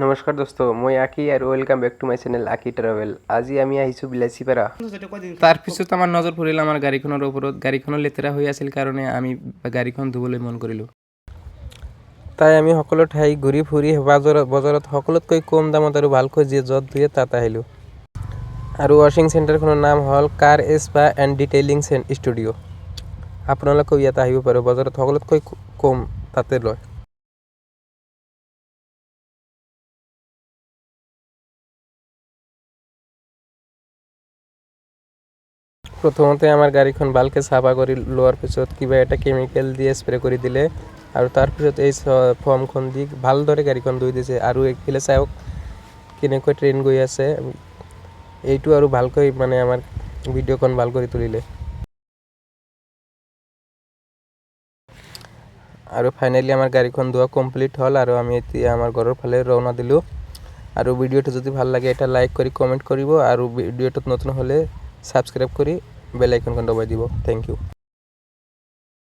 নমস্কাৰ দোস্ত, মই আকি আৰু welcome back to my channel Aki travel. আজি আমি আহিছোঁ বিলাচীপাৰা। তাৰপিছত আমাৰ নজৰ পৰিল আমাৰ গাড়ীখনৰ ওপৰত। গাড়ীখনৰ লেতেৰা হৈ আছিল কাৰণে আমি গাড়ীখন ধুবলৈ মন কৰিলোঁ। তাই আমি সকলো ঠাই ঘূৰি ফুৰি বজাৰত সকলোতকৈ কম দামত আৰু ভালকৈ য'ত ধুয়ে তাত আহিলোঁ। আৰু ৱাশ্বিং চেণ্টাৰখনৰ নাম হ'ল কাৰ স্পা এণ্ড ডিটেইলিং ষ্টুডিঅ'। আপোনালোকেও ইয়াত আহিব পাৰে, বজাৰত সকলোতকৈ কম তাতে লয়। প্ৰথমতে আমাৰ গাড়ীখন ভালকৈ চাফা কৰি লোৱাৰ পিছত কিবা এটা কেমিকেল দিয়ে স্প্ৰে কৰি দিলে আৰু তাৰপিছত এই ফৰ্মখন দি ভালদৰে গাড়ীখন ধুই দিছে। আৰু এইফালে চাওক কেনেকৈ ট্ৰেইন গৈ আছে, এইটো আৰু ভালকৈ আমাৰ ভিডিঅ'খন ভাল কৰি তুলিলে। আৰু ফাইনেলি আমাৰ গাড়ীখন ধোৱা কমপ্লিট হ'ল আৰু আমি এতিয়া আমাৰ ঘৰৰ ফালে ৰাওনা দিলোঁ। আৰু ভিডিঅ'টো যদি ভাল লাগে এটা লাইক কৰি কমেণ্ট কৰিব আৰু ভিডিঅ'টোত নতুন হ'লে ছাবস্ক্ৰাইব কৰি বেল আইকনখন দবাই দিব। Thank U.